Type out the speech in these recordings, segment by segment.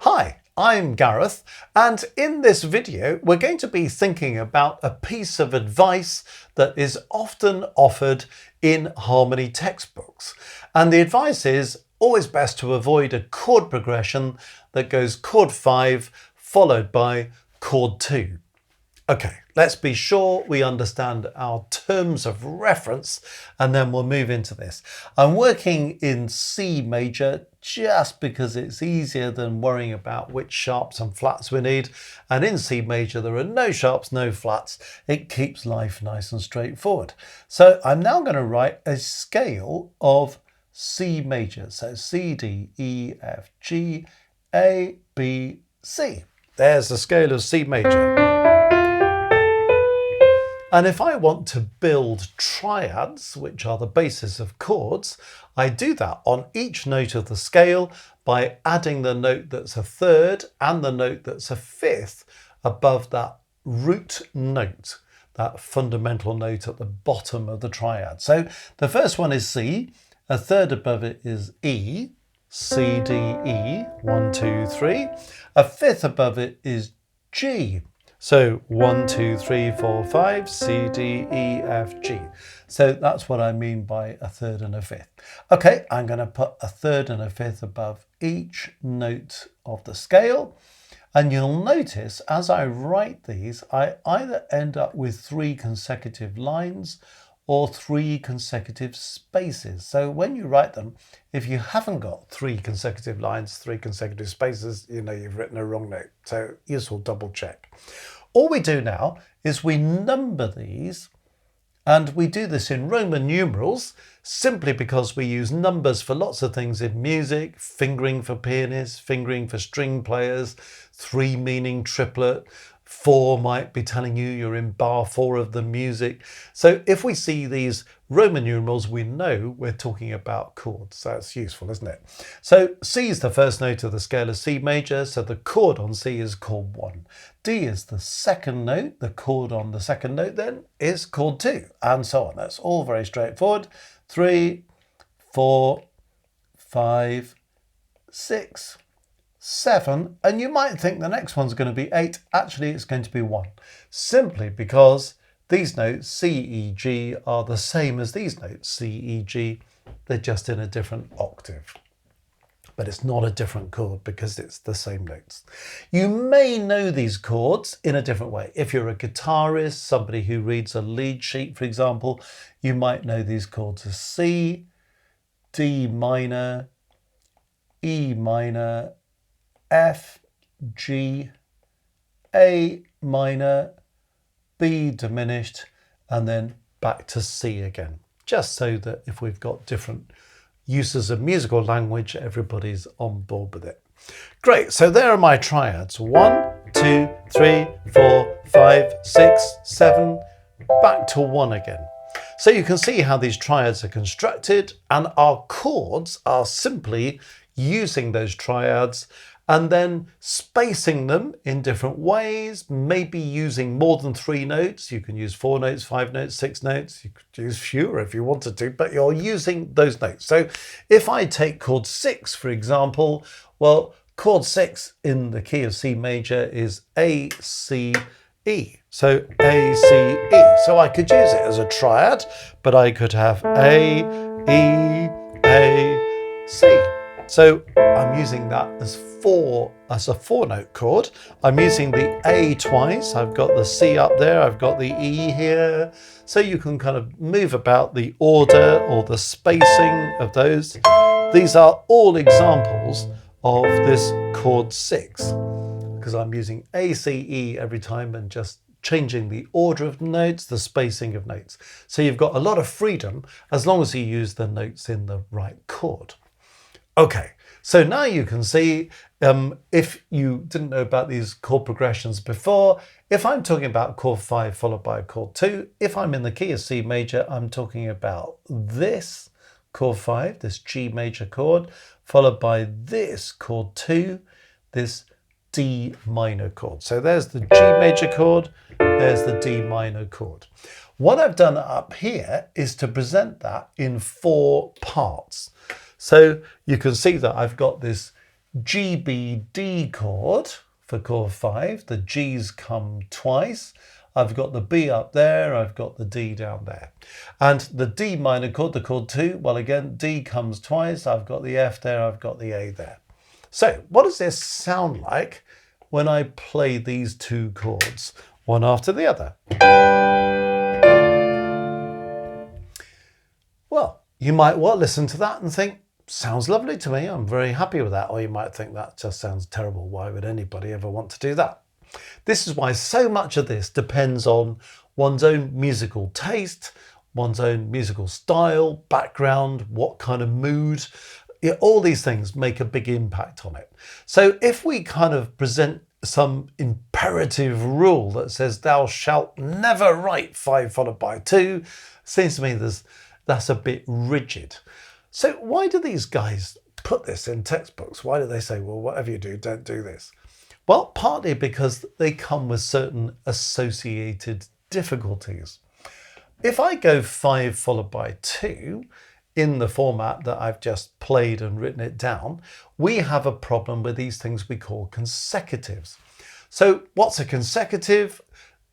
Hi, I'm Gareth, and in this video we're going to be thinking about a piece of advice that is often offered in harmony textbooks. And the advice is always best to avoid a chord progression that goes chord 5 followed by chord 2. Okay, let's be sure we understand our terms of reference and then we'll move into this. I'm working in C major just because it's easier than worrying about which sharps and flats we need. And in C major, there are no sharps, no flats. It keeps life nice and straightforward. So I'm now going to write a scale of C major. So C, D, E, F, G, A, B, C. There's the scale of C major. And if I want to build triads, which are the basis of chords, I do that on each note of the scale by adding the note that's a third and the note that's a fifth above that root note, that fundamental note at the bottom of the triad. So the first one is C, a third above it is E, C, D, E, 1, 2, 3. A fifth above it is G. So 1, 2, 3, 4, 5, C, D, E, F, G. So that's what I mean by a third and a fifth. Okay, I'm going to put a third and a fifth above each note of the scale. And you'll notice as I write these, I either end up with 3 consecutive lines or 3 consecutive spaces. So when you write them, if you haven't got 3 consecutive lines, 3 consecutive spaces, you know you've written a wrong note. So useful double check. All we do now is we number these, and we do this in Roman numerals simply because we use numbers for lots of things in music, fingering for pianists, fingering for string players, 3 meaning triplet, 4 might be telling you you're in bar 4 of the music. So if we see these Roman numerals, we know we're talking about chords. That's useful, isn't it? So C is the first note of the scale of C major, so the chord on C is chord 1. D is the second note, the chord on the second note then is chord 2, and so on. That's all very straightforward. 3, 4, 5, 6, 7, and you might think the next one's going to be 8. Actually, it's going to be 1, simply because these notes C, E, G are the same as these notes C, E, G. They're just in a different octave. But it's not a different chord because it's the same notes. You may know these chords in a different way. If you're a guitarist, somebody who reads a lead sheet, for example, you might know these chords as C, D minor, E minor, F, G, A minor, B diminished, and then back to C again. Just so that if we've got different uses of musical language, everybody's on board with it. Great, so there are my triads. 1, 2, 3, 4, 5, 6, 7, back to 1 again. So you can see how these triads are constructed, and our chords are simply using those triads and then spacing them in different ways, maybe using more than 3 notes. You can use 4 notes, 5 notes, 6 notes. You could use fewer if you wanted to, but you're using those notes. So if I take chord 6, for example, well, chord 6 in the key of C major is A, C, E. So A, C, E. So I could use it as a triad, but I could have A, E, A, C. So I'm using that as a 4-note chord. I'm using the A twice. I've got the C up there. I've got the E here. So you can kind of move about the order or the spacing of those. These are all examples of this chord 6 because I'm using A, C, E every time and just changing the order of notes, the spacing of notes. So you've got a lot of freedom as long as you use the notes in the right chord. Okay, so now you can see, if you didn't know about these chord progressions before, if I'm talking about chord 5 followed by chord 2, if I'm in the key of C major, I'm talking about this chord 5, this G major chord, followed by this chord 2, this D minor chord. So there's the G major chord, there's the D minor chord. What I've done up here is to present that in 4 parts. So you can see that I've got this G, B, D chord for chord 5. The G's come twice. I've got the B up there, I've got the D down there. And the D minor chord, the chord 2, well again, D comes twice. I've got the F there, I've got the A there. So what does this sound like when I play these two chords, one after the other? Well, you might well listen to that and think, sounds lovely to me, I'm very happy with that. Or you might think that just sounds terrible. Why would anybody ever want to do that? This is why so much of this depends on one's own musical taste, one's own musical style, background, what kind of mood. All these things make a big impact on it. So if we kind of present some imperative rule that says thou shalt never write 5 followed by 2, seems to me that's a bit rigid. So why do these guys put this in textbooks? Why do they say, well, whatever you do, don't do this? Well, partly because they come with certain associated difficulties. If I go 5 followed by 2 in the format that I've just played and written it down, we have a problem with these things we call consecutives. So what's a consecutive?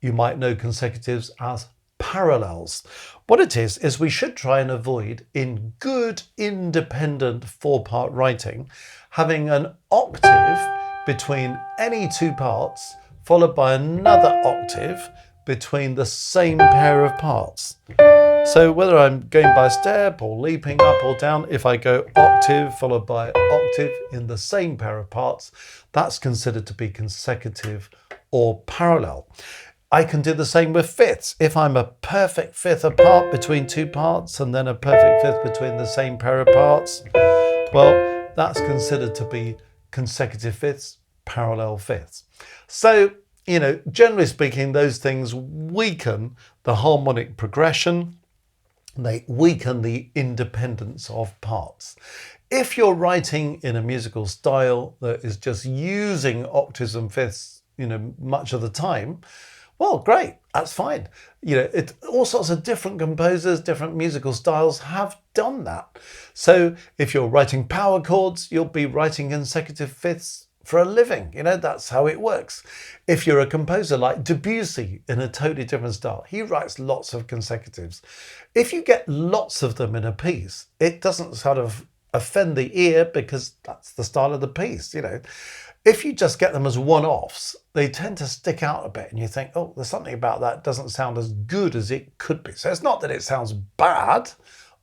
You might know consecutives as parallels. What it is we should try and avoid, in good independent 4-part writing, having an octave between any 2 parts followed by another octave between the same pair of parts. So whether I'm going by step or leaping up or down, if I go octave followed by octave in the same pair of parts, that's considered to be consecutive or parallel. I can do the same with fifths. If I'm a perfect fifth apart between 2 parts and then a perfect fifth between the same pair of parts, well, that's considered to be consecutive fifths, parallel fifths. So, generally speaking, those things weaken the harmonic progression. They weaken the independence of parts. If you're writing in a musical style that is just using octaves and fifths, much of the time, well, great, that's fine. All sorts of different composers, different musical styles have done that. So if you're writing power chords, you'll be writing consecutive fifths for a living. That's how it works. If you're a composer like Debussy in a totally different style, he writes lots of consecutives. If you get lots of them in a piece, it doesn't sort of offend the ear because that's the style of the piece, If you just get them as one-offs, they tend to stick out a bit and you think, oh, there's something about that doesn't sound as good as it could be. So it's not that it sounds bad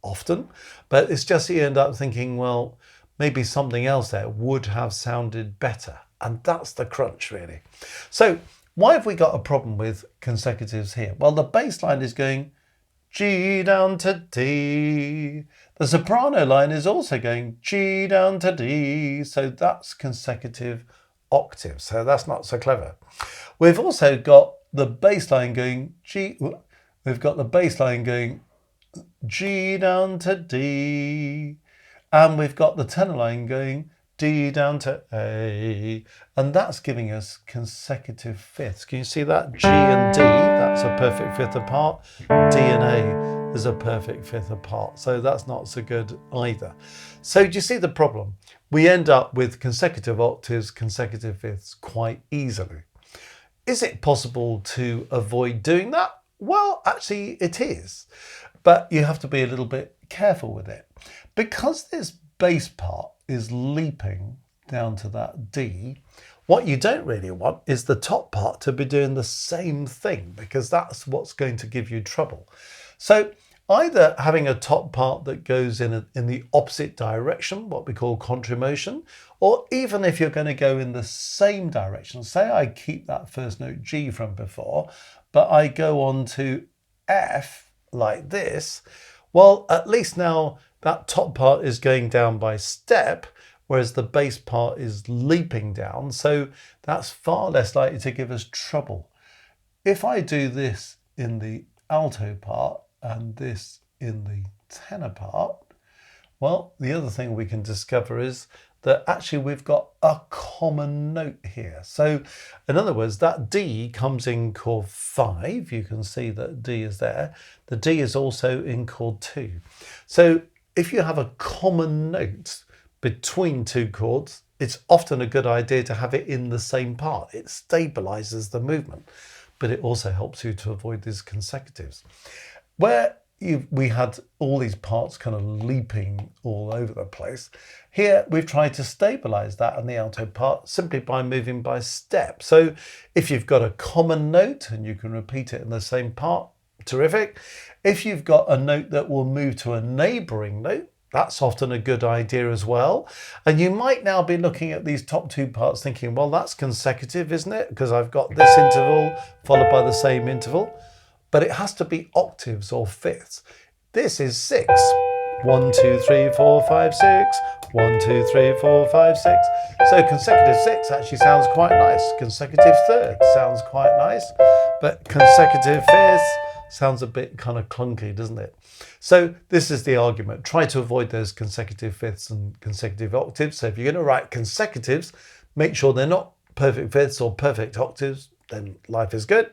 often, but it's just you end up thinking, well, maybe something else there would have sounded better. And that's the crunch, really. So why have we got a problem with consecutives here? Well, the bass line is going G down to D. The soprano line is also going G down to D. So that's consecutive octaves. So that's not so clever. We've also got the bass line going G. We've got the bass line going G down to D. And we've got the tenor line going D down to A, and that's giving us consecutive fifths. Can you see that? G and D, that's a perfect fifth apart. D and A is a perfect fifth apart. So that's not so good either. So do you see the problem? We end up with consecutive octaves, consecutive fifths quite easily. Is it possible to avoid doing that? Well, actually it is, but you have to be a little bit careful with it. Because this bass part is leaping down to that D, what you don't really want is the top part to be doing the same thing, because that's what's going to give you trouble. So either having a top part that goes in the opposite direction, what we call contramotion, or even if you're going to go in the same direction, say I keep that first note G from before, but I go on to F like this, well, at least now that top part is going down by step, whereas the bass part is leaping down. So that's far less likely to give us trouble. If I do this in the alto part and this in the tenor part, well, the other thing we can discover is that actually we've got a common note here. So in other words, that D comes in chord 5. You can see that D is there. The D is also in chord 2. So if you have a common note between 2 chords, it's often a good idea to have it in the same part. It stabilizes the movement, but it also helps you to avoid these consecutives. Where we had all these parts kind of leaping all over the place, here we've tried to stabilize that in the alto part simply by moving by step. So if you've got a common note and you can repeat it in the same part, terrific. If you've got a note that will move to a neighboring note, that's often a good idea as well. And you might now be looking at these top two parts thinking, well, that's consecutive, isn't it? Because I've got this interval followed by the same interval. But it has to be octaves or fifths. This is 6. 1, 2, 3, 4, 5, 6. 1, 2, 3, 4, 5, 6. So consecutive 6 actually sounds quite nice. Consecutive thirds sounds quite nice. But consecutive fifths sounds a bit kind of clunky, doesn't it? So this is the argument. Try to avoid those consecutive fifths and consecutive octaves. So if you're going to write consecutives, make sure they're not perfect fifths or perfect octaves, then life is good.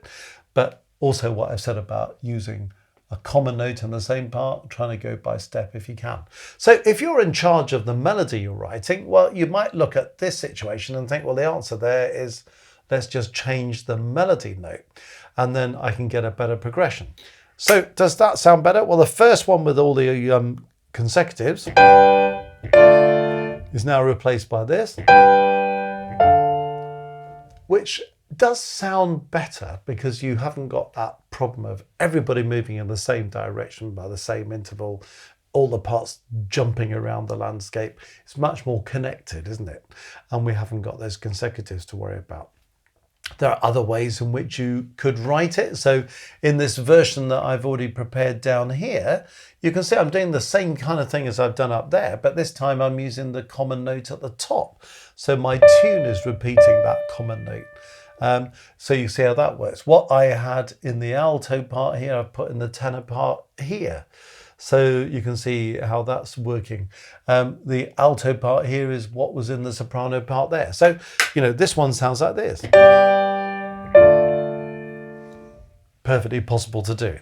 But also what I've said about using a common note in the same part, trying to go by step if you can. So if you're in charge of the melody you're writing, well, you might look at this situation and think, well, the answer there is let's just change the melody note and then I can get a better progression. So does that sound better? Well, the first one with all the consecutives is now replaced by this, which does sound better because you haven't got that problem of everybody moving in the same direction by the same interval, all the parts jumping around the landscape. It's much more connected, isn't it? And we haven't got those consecutives to worry about. There are other ways in which you could write it. So in this version that I've already prepared down here, you can see I'm doing the same kind of thing as I've done up there, but this time I'm using the common note at the top. So my tune is repeating that common note. So you see how that works. What I had in the alto part here, I've put in the tenor part here. So you can see how that's working. The alto part here is what was in the soprano part there. So, you know, this one sounds like this. Perfectly possible to do.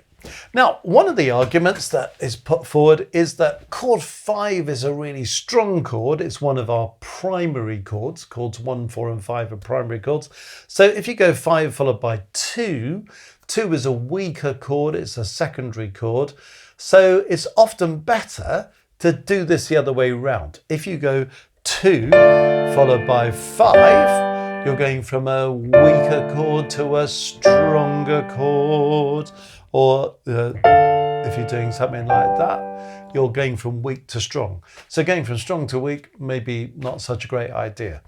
Now, one of the arguments that is put forward is that chord 5 is a really strong chord. It's one of our primary chords. Chords 1, 4 and 5 are primary chords. So if you go 5 followed by 2, 2 is a weaker chord. It's a secondary chord. So it's often better to do this the other way around. If you go 2 followed by 5, you're going from a weaker chord to a stronger chord. Or if you're doing something like that, you're going from weak to strong. So going from strong to weak, maybe not such a great idea.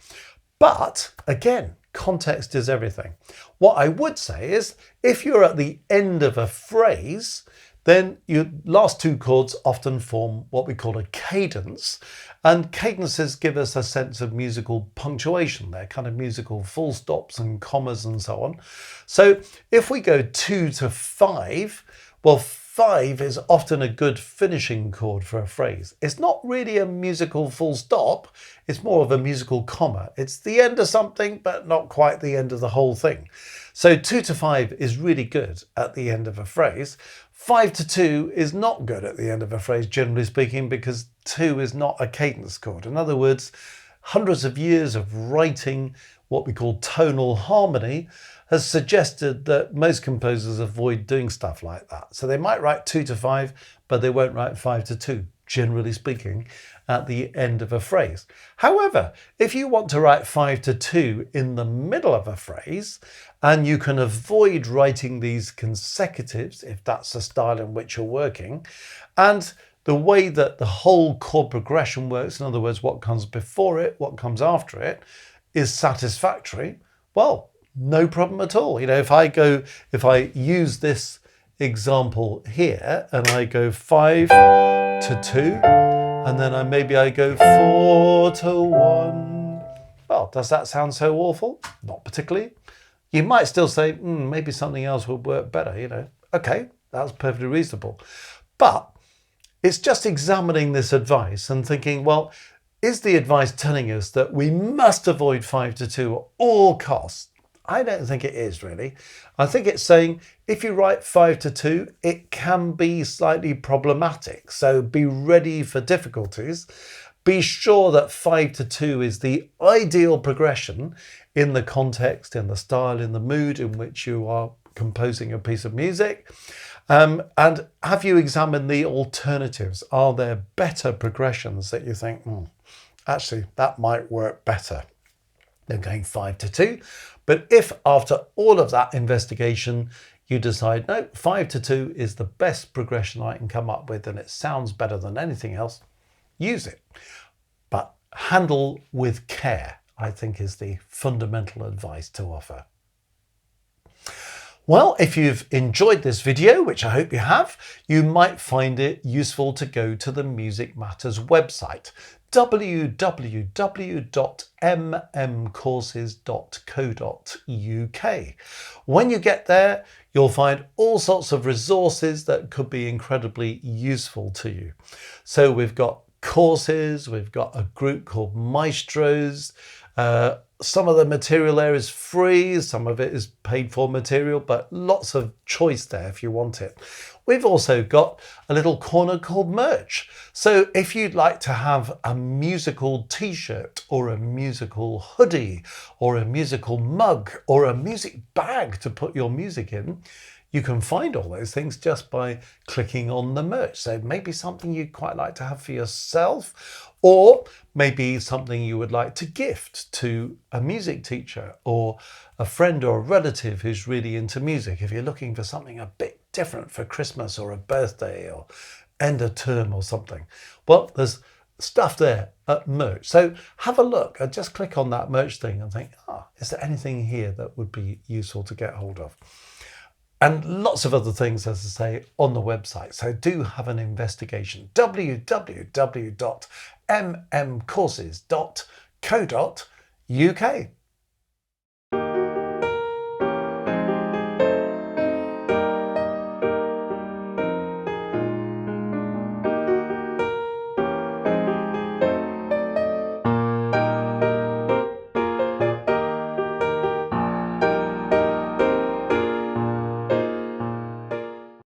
But again, context is everything. What I would say is if you're at the end of a phrase, then your last two chords often form what we call a cadence. And cadences give us a sense of musical punctuation. They're kind of musical full stops and commas and so on. So if we go 2 to 5, well, 5 is often a good finishing chord for a phrase. It's not really a musical full stop. It's more of a musical comma. It's the end of something, but not quite the end of the whole thing. So 2 to 5 is really good at the end of a phrase. 5 to 2 is not good at the end of a phrase, generally speaking, because 2 is not a cadence chord. In other words, hundreds of years of writing what we call tonal harmony has suggested that most composers avoid doing stuff like that. So they might write 2 to 5, but they won't write 5 to 2, generally speaking, at the end of a phrase. However, if you want to write 5 to 2 in the middle of a phrase, and you can avoid writing these consecutives, if that's the style in which you're working, and the way that the whole chord progression works, in other words, what comes before it, what comes after it, is satisfactory, well, no problem at all. You know, if I use this example here and I go 5 to 2, and then maybe I go 4 to 1. Well, does that sound so awful? Not particularly. You might still say, maybe something else would work better, you know. Okay, that's perfectly reasonable. But it's just examining this advice and thinking, well, is the advice telling us that we must avoid 5 to 2 at all costs? I don't think it is really. I think it's saying if you write 5 to 2, it can be slightly problematic. So be ready for difficulties. Be sure that 5/2 is the ideal progression in the context, in the style, in the mood in which you are composing a piece of music. And have you examined the alternatives? Are there better progressions that you think, actually, that might work better than going 5/2? But if after all of that investigation, you decide, no, 5/2 is the best progression I can come up with and it sounds better than anything else, use it. But handle with care, I think, is the fundamental advice to offer. Well, if you've enjoyed this video, which I hope you have, you might find it useful to go to the Music Matters website, www.mmcourses.co.uk. When you get there, you'll find all sorts of resources that could be incredibly useful to you. So we've got courses, we've got a group called Maestros. Some of the material there is free, some of it is paid for material, but lots of choice there if you want it. We've also got a little corner called merch. So if you'd like to have a musical t-shirt or a musical hoodie or a musical mug or a music bag to put your music in, you can find all those things just by clicking on the merch. So maybe something you'd quite like to have for yourself, or maybe something you would like to gift to a music teacher or a friend or a relative who's really into music. If you're looking for something a bit different for Christmas or a birthday or end of term or something, well, there's stuff there at merch. So have a look and just click on that merch thing and think, is there anything here that would be useful to get hold of? And lots of other things, as I say, on the website. So do have an investigation. www.mmcourses.co.uk.